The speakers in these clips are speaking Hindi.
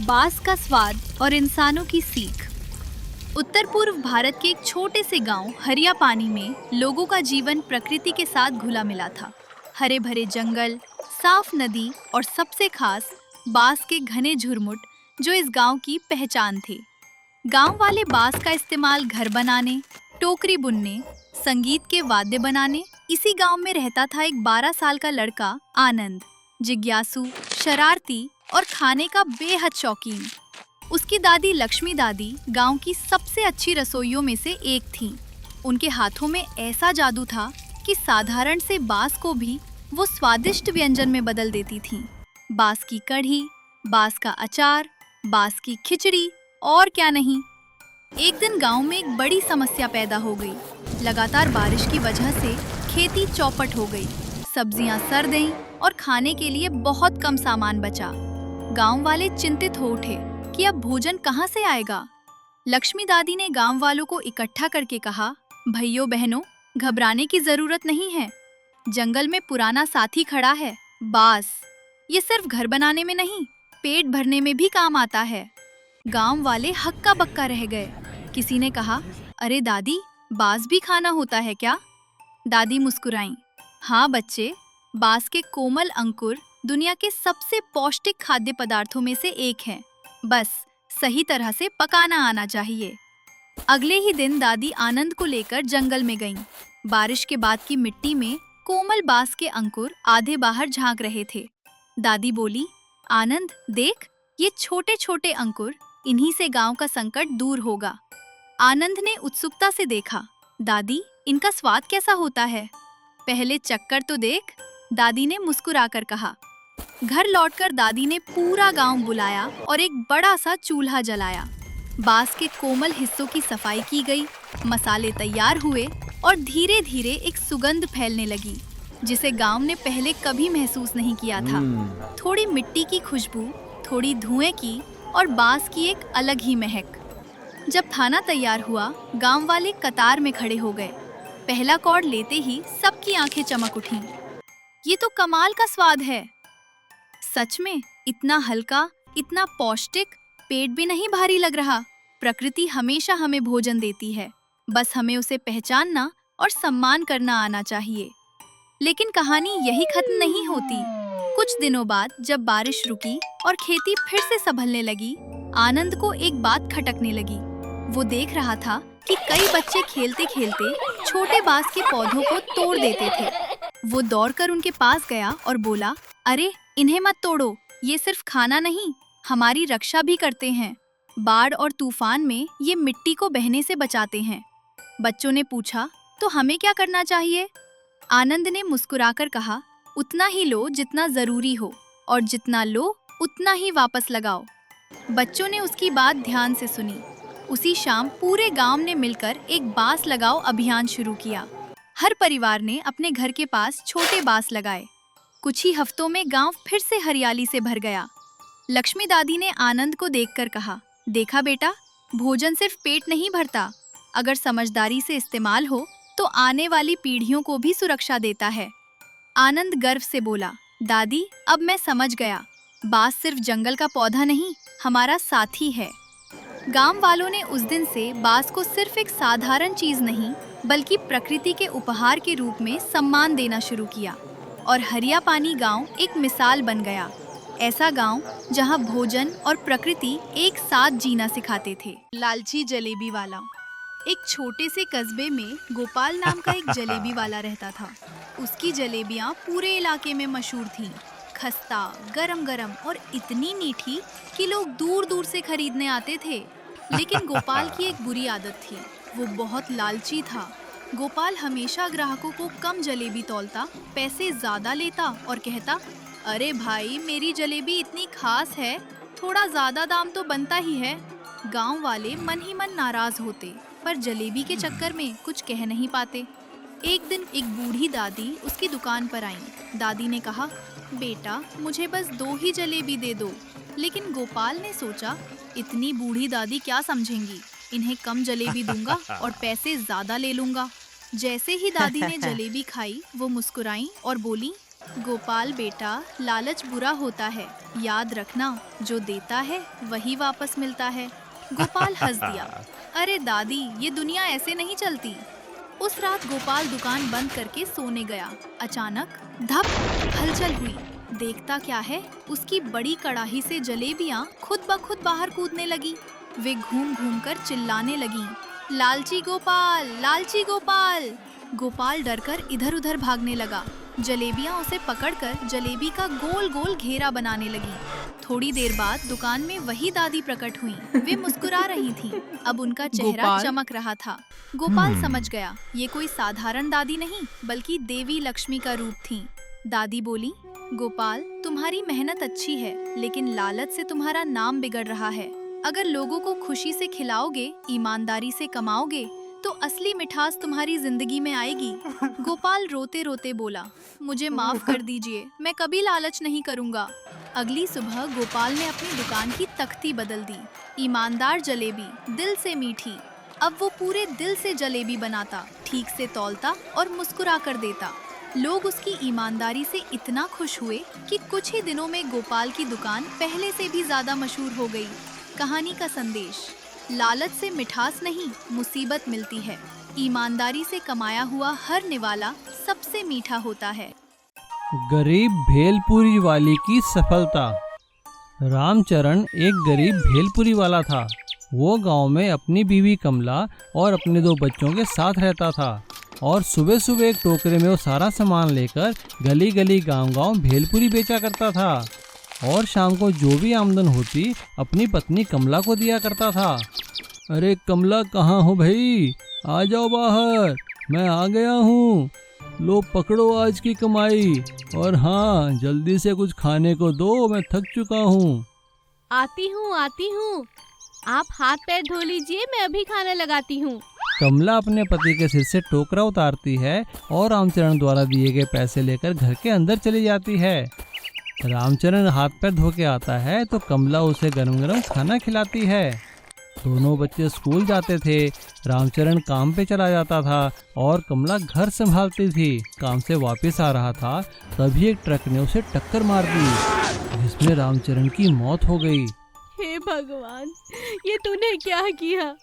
बांस का स्वाद और इंसानों की सीख। उत्तर पूर्व भारत के एक छोटे से गांव हरिया पानी में लोगों का जीवन प्रकृति के साथ घुला मिला था। हरे भरे जंगल, साफ नदी और सबसे खास बांस के घने झुरमुट जो इस गांव की पहचान थे। गांव वाले बांस का इस्तेमाल घर बनाने, टोकरी बुनने, संगीत के वाद्य बनाने। इसी गांव में रहता था एक 12 साल का लड़का आनंद, जिज्ञासु, शरारती और खाने का बेहद शौकीन। उसकी दादी लक्ष्मी दादी गांव की सबसे अच्छी रसोइयों में से एक थीं। उनके हाथों में ऐसा जादू था कि साधारण से बांस को भी वो स्वादिष्ट व्यंजन में बदल देती थीं। बांस की कढ़ी, बांस का अचार, बांस की खिचड़ी और क्या नहीं। एक दिन गांव में एक बड़ी समस्या पैदा हो गई। लगातार बारिश की वजह से खेती चौपट हो गई, सब्जियां सड़ गईं और खाने के लिए बहुत कम सामान बचा। गांव वाले चिंतित हो उठे कि अब भोजन कहां से आएगा। लक्ष्मी दादी ने गांव वालों को इकट्ठा करके कहा, भैयों बहनों, घबराने की जरूरत नहीं है। जंगल में पुराना साथी खड़ा है, बांस। ये सिर्फ घर बनाने में नहीं, पेट भरने में भी काम आता है। गांव वाले हक्का बक्का रह गए। किसी ने कहा, अरे दादी, बांस भी खाना होता है क्या? दादी मुस्कुराईं, हाँ बच्चे, बांस के कोमल अंकुर दुनिया के सबसे पौष्टिक खाद्य पदार्थों में से एक है। बस सही तरह से पकाना आना चाहिए। अगले ही दिन दादी आनंद को लेकर जंगल में गईं। बारिश के बाद की मिट्टी में कोमल बांस के अंकुर आधे बाहर झांक रहे थे। दादी बोली, आनंद देख, ये छोटे छोटे अंकुर, इन्हीं से गांव का संकट दूर होगा। आनंद ने उत्सुकता से देखा, दादी, इनका स्वाद कैसा होता है? पहले चक्कर तो देख, दादी ने मुस्कुराकर कहा। घर लौटकर दादी ने पूरा गांव बुलाया और एक बड़ा सा चूल्हा जलाया। बांस के कोमल हिस्सों की सफाई की गई, मसाले तैयार हुए और धीरे धीरे एक सुगंध फैलने लगी जिसे गांव ने पहले कभी महसूस नहीं किया था। थोड़ी मिट्टी की खुशबू, थोड़ी धुएं की और बांस की एक अलग ही महक। जब खाना तैयार हुआ, गांव वाले कतार में खड़े हो गए। पहला कौड़ लेते ही सबकी आंखें चमक उठीं। ये तो कमाल का स्वाद है। सच में इतना हल्का, इतना पौष्टिक, पेट भी नहीं भारी लग रहा। प्रकृति हमेशा हमें भोजन देती है, बस हमें उसे पहचानना और सम्मान करना आना चाहिए। लेकिन कहानी यही खत्म नहीं होती। कुछ दिनों बाद जब बारिश रुकी और खेती फिर से संभलने लगी, आनंद को एक बात खटकने लगी। वो देख रहा था कि कई बच्चे खेलते खेलते छोटे बांस के पौधों को तोड़ देते थे। वो दौड़कर उनके पास गया और बोला, अरे इन्हें मत तोड़ो, ये सिर्फ खाना नहीं, हमारी रक्षा भी करते हैं। बाढ़ और तूफान में ये मिट्टी को बहने से बचाते हैं। बच्चों ने पूछा, तो हमें क्या करना चाहिए? आनंद ने मुस्कुराकर कहा, उतना ही लो जितना जरूरी हो, और जितना लो उतना ही वापस लगाओ। बच्चों ने उसकी बात ध्यान से सुनी। उसी शाम पूरे गांव ने मिलकर एक बांस लगाओ अभियान शुरू किया। हर परिवार ने अपने घर के पास छोटे बांस लगाए। कुछ ही हफ्तों में गांव फिर से हरियाली से भर गया। लक्ष्मी दादी ने आनंद को देखकर कहा, देखा बेटा, भोजन सिर्फ पेट नहीं भरता, अगर समझदारी से इस्तेमाल हो तो आने वाली पीढ़ियों को भी सुरक्षा देता है। आनंद गर्व से बोला, दादी, अब मैं समझ गया, बांस सिर्फ जंगल का पौधा नहीं, हमारा साथी है। गांव वालों ने उस दिन से बांस को सिर्फ एक साधारण चीज नहीं, बल्कि प्रकृति के उपहार के रूप में सम्मान देना शुरू किया। और हरिया पानी गांव एक मिसाल बन गया, ऐसा गांव जहां भोजन और प्रकृति एक साथ जीना सिखाते थे। लालची जलेबी वाला। एक छोटे से कस्बे में गोपाल नाम का एक जलेबी वाला रहता था। उसकी जलेबियां पूरे इलाके में मशहूर थीं। खस्ता, गरम गरम और इतनी मीठी कि लोग दूर दूर से खरीदने आते थे। लेकिन गोपाल की एक बुरी आदत थी, वो बहुत लालची था। गोपाल हमेशा ग्राहकों को कम जलेबी तौलता, पैसे ज्यादा लेता और कहता, अरे भाई, मेरी जलेबी इतनी खास है, थोड़ा ज्यादा दाम तो बनता ही है। गांव वाले मन ही मन नाराज होते, पर जलेबी के चक्कर में कुछ कह नहीं पाते। एक दिन एक बूढ़ी दादी उसकी दुकान पर आई। दादी ने कहा, बेटा, मुझे बस 2 ही जलेबी दे दो। लेकिन गोपाल ने सोचा, इतनी बूढ़ी दादी क्या समझेंगी, इन्हें कम जलेबी दूंगा और पैसे ज्यादा ले लूंगा। जैसे ही दादी ने जलेबी खाई, वो मुस्कुराई और बोली, गोपाल बेटा, लालच बुरा होता है, याद रखना, जो देता है वही वापस मिलता है। गोपाल हंस दिया। अरे दादी, ये दुनिया ऐसे नहीं चलती। उस रात गोपाल दुकान बंद करके सोने गया। अचानक धप, हलचल हुई। देखता क्या है, उसकी बड़ी कड़ाही से जलेबियां खुद ब खुद बाहर कूदने लगी। वे घूम घूम कर चिल्लाने लगी, लालची गोपाल, लालची गोपाल। गोपाल डरकर इधर उधर भागने लगा। जलेबियां उसे पकड़कर जलेबी का गोल गोल घेरा बनाने लगी। थोड़ी देर बाद दुकान में वही दादी प्रकट हुई। वे मुस्कुरा रही थीं। अब उनका चेहरा चमक रहा था। गोपाल समझ गया, ये कोई साधारण दादी नहीं, बल्कि देवी लक्ष्मी का रूप थी। दादी बोली, गोपाल, तुम्हारी मेहनत अच्छी है, लेकिन लालच से तुम्हारा नाम बिगड़ रहा है। अगर लोगों को खुशी से खिलाओगे, ईमानदारी से कमाओगे, तो असली मिठास तुम्हारी जिंदगी में आएगी। गोपाल रोते रोते बोला, मुझे माफ कर दीजिए, मैं कभी लालच नहीं करूँगा। अगली सुबह गोपाल ने अपनी दुकान की तख्ती बदल दी। ईमानदार जलेबी, दिल से मीठी। अब वो पूरे दिल से जलेबी बनाता, ठीक से तौलता और मुस्कुरा कर देता। लोग उसकी ईमानदारी से इतना खुश हुए कि कुछ ही दिनों में गोपाल की दुकान पहले से भी ज्यादा मशहूर हो गई। कहानी का संदेश, लालच से मिठास नहीं, मुसीबत मिलती है। ईमानदारी से कमाया हुआ हर निवाला सबसे मीठा होता है। गरीब भेलपुरी वाली की सफलता। रामचरण एक गरीब भेलपुरी वाला था। वो गांव में अपनी बीवी कमला और अपने 2 बच्चों के साथ रहता था और सुबह सुबह एक टोकरे में वो सारा सामान लेकर गली गली गांव गांव भेलपुरी बेचा करता था और शाम को जो भी आमदन होती अपनी पत्नी कमला को दिया करता था। अरे कमला, कहाँ हो भाई? आ जाओ बाहर, मैं आ गया हूँ। लो पकड़ो आज की कमाई, और हाँ, जल्दी से कुछ खाने को दो, मैं थक चुका हूँ। आती हूँ। आप हाथ पैर धो लीजिए, मैं अभी खाना लगाती हूँ। कमला अपने पति के सिर से टोकरा उतारती है और रामचरण द्वारा दिए गए पैसे लेकर घर के अंदर चली जाती है। रामचरण हाथ पैर धो के आता है तो कमला उसे गरम गरम खाना खिलाती है। दोनों बच्चे स्कूल जाते थे। रामचरण काम पे चला जाता था और कमला घर संभालती थी। काम से वापस आ रहा था, तभी एक ट्रक ने उसे टक्कर मार दी, जिसमें रामचरण की मौत हो गई। हे भगवान, ये तूने क्या किया?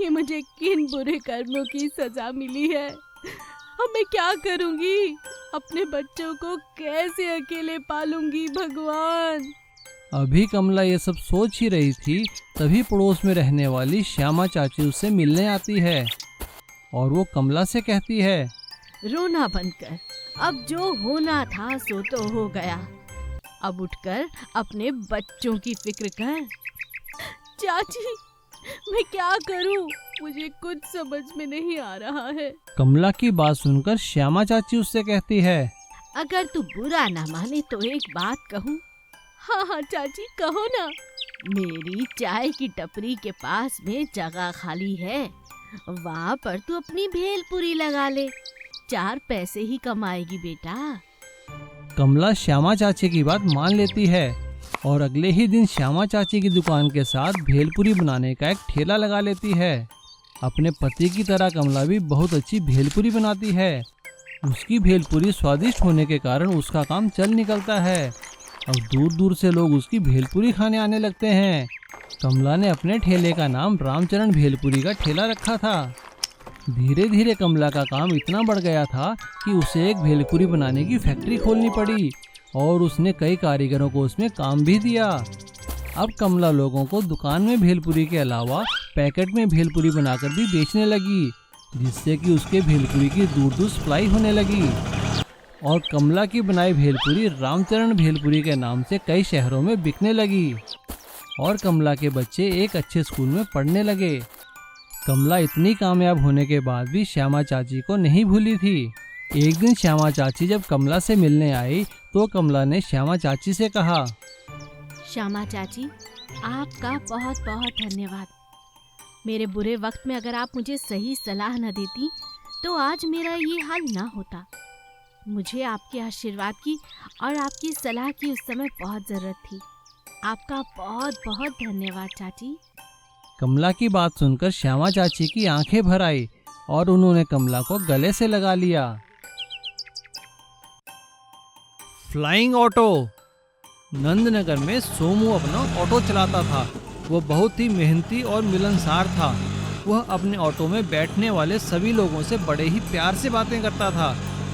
ये मुझे किन बुरे कर्मों की सजा मिली है? अब मैं क्या करूंगी? अपने बच्चों को कैसे अकेले पालूंगी भगवान? अभी कमला ये सब सोच ही रही थी, तभी पड़ोस में रहने वाली श्यामा चाची उससे मिलने आती है और वो कमला से कहती है, रोना बंद कर, अब जो होना था सो तो हो गया। अब उठकर अपने बच्चों की फिक्र कर। चाची, मैं क्या करूं? मुझे कुछ समझ में नहीं आ रहा है। कमला की बात सुनकर श्यामा चाची उससे कहती है, अगर तू बुरा ना माने तो एक बात कहूं? हाँ चाची, कहो ना। मेरी चाय की टपरी के पास में जगह खाली है, वहाँ पर तू अपनी भेलपुरी लगा ले, 4 पैसे ही कमाएगी बेटा। कमला श्यामा चाची की बात मान लेती है और अगले ही दिन श्यामा चाची की दुकान के साथ भेलपुरी बनाने का एक ठेला लगा लेती है। अपने पति की तरह कमला भी बहुत अच्छी भेलपुरी बनाती है। उसकी भेलपुरी स्वादिष्ट होने के कारण उसका काम चल निकलता है। अब दूर दूर से लोग उसकी भेलपुरी खाने आने लगते हैं। कमला ने अपने ठेले का नाम रामचरण भेलपुरी का ठेला रखा था। धीरे धीरे कमला का काम इतना बढ़ गया था कि उसे एक भेलपुरी बनाने की फैक्ट्री खोलनी पड़ी और उसने कई कारीगरों को उसमें काम भी दिया। अब कमला लोगों को दुकान में भेलपुरी के अलावा पैकेट में भेलपुरी बनाकर भी बेचने लगी, जिससे कि उसके भेलपुरी की दूर दूर सप्लाई होने लगी और कमला की बनाई भेलपुरी रामचरण भेलपुरी के नाम से कई शहरों में बिकने लगी और कमला के बच्चे एक अच्छे स्कूल में पढ़ने लगे। कमला इतनी कामयाब होने के बाद भी श्यामा चाची को नहीं भूली थी। एक दिन श्यामा चाची जब कमला से मिलने आई तो कमला ने श्यामा चाची से कहा, श्यामा चाची, आपका बहुत बहुत धन्यवाद। मेरे बुरे वक्त में अगर आप मुझे सही सलाह न देती तो आज मेरा ये हाल ना होता। मुझे आपके आशीर्वाद की और आपकी सलाह की उस समय बहुत ज़रूरत थी। आपका बहुत बहुत धन्यवाद चाची। कमला की बात सुनकर श्यामा चाची की आंखें भर आई और उन्होंने कमला को गले से लगा लिया। Flying auto. नंदनगर में सोमू अपना ऑटो चलाता था। वह बहुत ही मेहनती और मिलनसार था। वह अपने ऑटो में बैठने वाले सभी लोगों से बड़े ही प्यार से बातें करता था।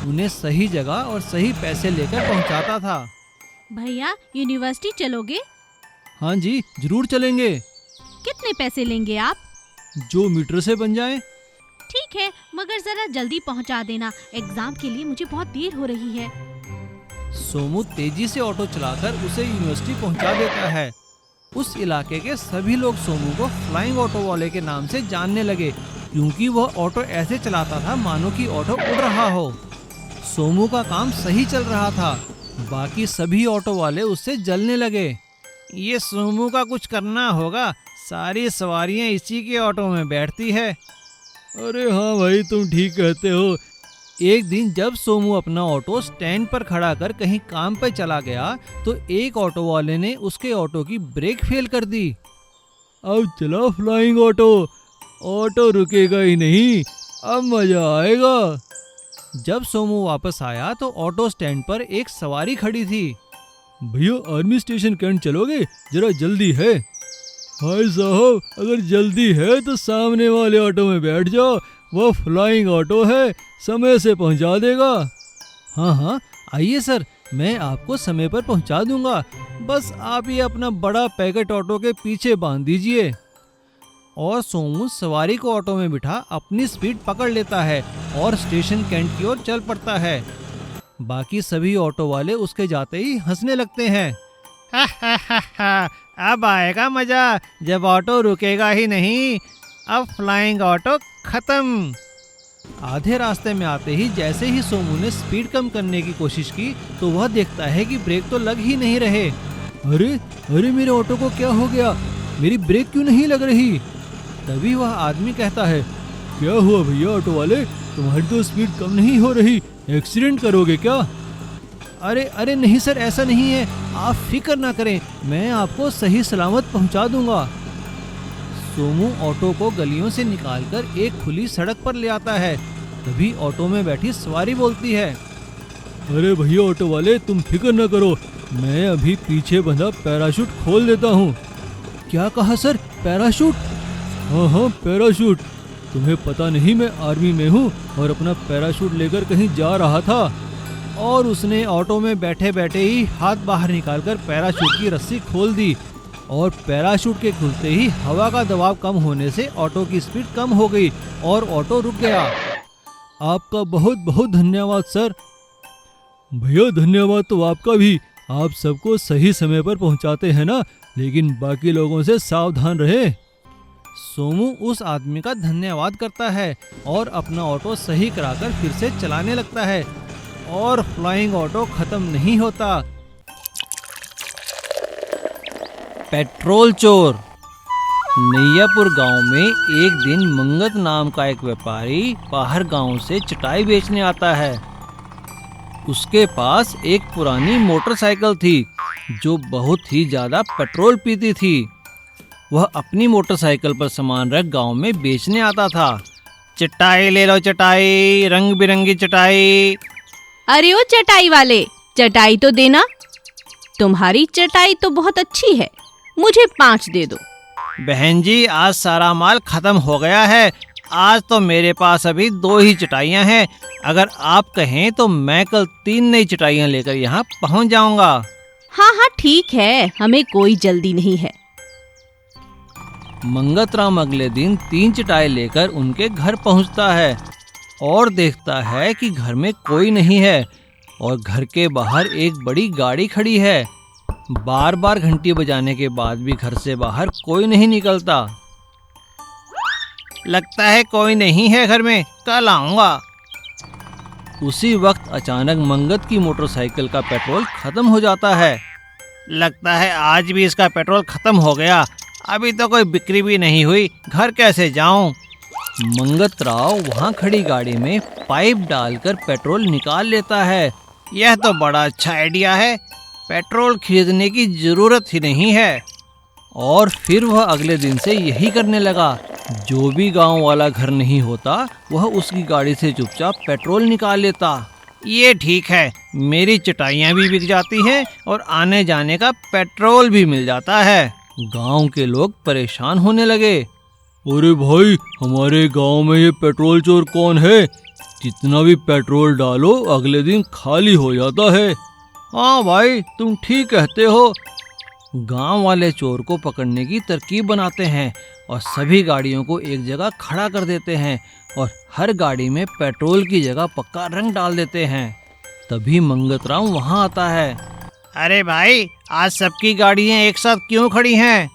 उन्हें सही जगह और सही पैसे लेकर पहुंचाता था। भैया, यूनिवर्सिटी चलोगे? हाँ जी, जरूर चलेंगे। कितने पैसे लेंगे आप? जो मीटर से बन जाए। ठीक है, मगर जरा जल्दी पहुंचा देना, एग्जाम के लिए मुझे बहुत देर हो रही है। सोमू तेजी से ऑटो चलाकर उसे यूनिवर्सिटी पहुंचा देता है। उस इलाके के सभी लोग सोमू को फ्लाइंग ऑटो वाले के नाम से जानने लगे, क्योंकि वह ऑटो ऐसे चलाता था मानो कि ऑटो उड़ रहा हो। सोमू का काम सही चल रहा था। बाकी सभी ऑटो वाले उससे जलने लगे। ये सोमू का कुछ करना होगा, सारी सवारियां इसी के ऑटो में बैठती है। अरे हाँ भाई, तुम ठीक कहते हो। एक दिन जब सोमू अपना ऑटो स्टैंड पर खड़ा कर कहीं काम पर चला गया तो एक ऑटो वाले ने उसके ऑटो की ब्रेक फेल कर दी। अब चला फ्लाइंग ऑटो, ऑटो रुकेगा ही नहीं, अब मजा आएगा। जब सोमू वापस आया तो ऑटो स्टैंड पर एक सवारी खड़ी थी। भैया, आर्मी स्टेशन कैंट चलोगे? जरा जल्दी है। भाई साहब, अगर जल्दी है तो सामने वाले ऑटो में बैठ जाओ, वो फ्लाइंग ऑटो है, समय से पहुंचा देगा। हाँ हाँ, आइए सर, मैं आपको समय पर पहुंचा दूंगा। बस आप ये अपना बड़ा पैकेट ऑटो के पीछे बांध दीजिए। और सोमू सवारी को ऑटो में बिठा अपनी स्पीड पकड़ लेता है और स्टेशन कैंट की ओर चल पड़ता है। बाकी सभी ऑटो वाले उसके जाते ही हंसने लगते हैं। हा हा हा हा, अब आएगा मजा, जब ऑटो रुकेगा ही नहीं। अब फ्लाइंग ऑटो खत्म। आधे रास्ते में आते ही जैसे ही सोमू ने स्पीड कम करने की कोशिश की तो वह देखता है कि ब्रेक तो लग ही नहीं रहे। अरे अरे, मेरे ऑटो को क्या हो गया? मेरी ब्रेक क्यों नहीं लग रही? तभी वह आदमी कहता है, क्या हुआ भैया ऑटो वाले, तुम्हारी तो स्पीड कम नहीं हो रही, एक्सीडेंट करोगे क्या? अरे अरे नहीं सर, ऐसा नहीं है, आप फिक्र ना करें, मैं आपको सही सलामत पहुंचा दूंगा। सोमू ऑटो को गलियों से निकालकर एक खुली सड़क पर ले आता है। तभी ऑटो में बैठी सवारी बोलती है, अरे भैया ऑटो वाले, तुम फिक्र न करो, मैं अभी पीछे बंधा पैराशूट खोल देता हूँ। क्या कहा सर, पैराशूट? हाँ हाँ, पैराशूट। तुम्हें पता नहीं मैं आर्मी में हूँ और अपना पैराशूट लेकर कहीं जा रहा था। और उसने ऑटो में बैठे बैठे ही हाथ बाहर निकालकर पैराशूट की रस्सी खोल दी और पैराशूट के खुलते ही हवा का दबाव कम होने से ऑटो की स्पीड कम हो गई और ऑटो रुक गया। आपका बहुत बहुत धन्यवाद सर। भैया, धन्यवाद तो आपका भी, आप सबको सही समय पर पहुंचाते हैं ना, लेकिन बाकी लोगों से सावधान रहे। सोमू उस आदमी का धन्यवाद करता है और अपना ऑटो सही कराकर फिर से चलाने लगता है और फ्लाइंग ऑटो खत्म नहीं होता। पेट्रोल चोर। नैयापुर गांव में एक दिन मंगत नाम का एक व्यापारी बाहर गांव से चटाई बेचने आता है। उसके पास एक पुरानी मोटरसाइकिल थी जो बहुत ही ज्यादा पेट्रोल पीती थी। वह अपनी मोटरसाइकिल पर सामान रख गांव में बेचने आता था। चटाई ले लो चटाई, रंग बिरंगी चटाई। अरे ओ चटाई वाले, चटाई तो देना। तुम्हारी चटाई तो बहुत अच्छी है, मुझे 5 दे दो। बहन जी, आज सारा माल खत्म हो गया है। आज तो मेरे पास अभी 2 ही चटाइयाँ हैं। अगर आप कहें तो मैं कल 3 नई चटाइयाँ लेकर यहाँ पहुँच जाऊँगा। हाँ हाँ ठीक है, हमें कोई जल्दी नहीं है। मंगतराम अगले दिन 3 चटाई लेकर उनके घर पहुँचता है और देखता है कि घर में कोई नहीं है और घर के बाहर एक बड़ी गाड़ी खड़ी है। बार बार घंटी बजाने के बाद भी घर से बाहर कोई नहीं निकलता। लगता है कोई नहीं है घर में, कल आऊंगा। उसी वक्त अचानक मंगत की मोटरसाइकिल का पेट्रोल खत्म हो जाता है। लगता है आज भी इसका पेट्रोल खत्म हो गया। अभी तो कोई बिक्री भी नहीं हुई, घर कैसे जाऊं? मंगत राव वहां खड़ी गाड़ी में पाइप डालकर पेट्रोल निकाल लेता है। यह तो बड़ा अच्छा आइडिया है, पेट्रोल खरीदने की जरूरत ही नहीं है। और फिर वह अगले दिन से यही करने लगा। जो भी गांव वाला घर नहीं होता वह उसकी गाड़ी से चुपचाप पेट्रोल निकाल लेता। ये ठीक है, मेरी चटाइयाँ भी बिक जाती हैं और आने जाने का पेट्रोल भी मिल जाता है। गांव के लोग परेशान होने लगे। अरे भाई, हमारे गांव में ये पेट्रोल चोर कौन है? जितना भी पेट्रोल डालो अगले दिन खाली हो जाता है। हाँ भाई, तुम ठीक कहते हो। गांव वाले चोर को पकड़ने की तरकीब बनाते हैं और सभी गाड़ियों को एक जगह खड़ा कर देते हैं और हर गाड़ी में पेट्रोल की जगह पक्का रंग डाल देते हैं। तभी मंगतराम वहां आता है। अरे भाई, आज सबकी गाड़ियां एक साथ क्यों खड़ी हैं?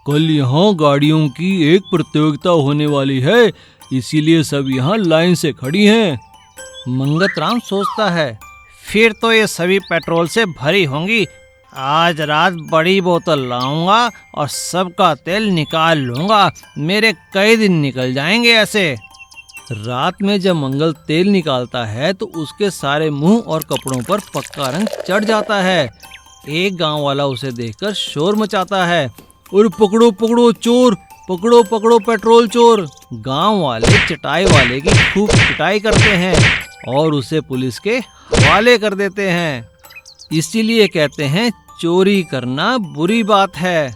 कल यहाँ गाड़ियों की एक प्रतियोगिता होने वाली है, इसीलिए सब यहाँ लाइन से खड़ी हैं। मंगतराम सोचता है, फिर तो ये सभी पेट्रोल से भरी होंगी। आज रात बड़ी बोतल लाऊंगा और सबका तेल निकाल लूंगा। मेरे कई दिन निकल जाएंगे ऐसे। रात में जब मंगल तेल निकालता है तो उसके सारे मुंह और कपड़ों पर पक्का रंग चढ़ जाता है। एक गांव वाला उसे देखकर शोर मचाता है, और पकड़ो पकड़ो चोर, पकड़ो पकड़ो पेट्रोल चोर। गांव वाले चटाई वाले की खूब पिटाई करते हैं और उसे पुलिस के हवाले कर देते हैं। इसीलिए कहते हैं, चोरी करना बुरी बात है।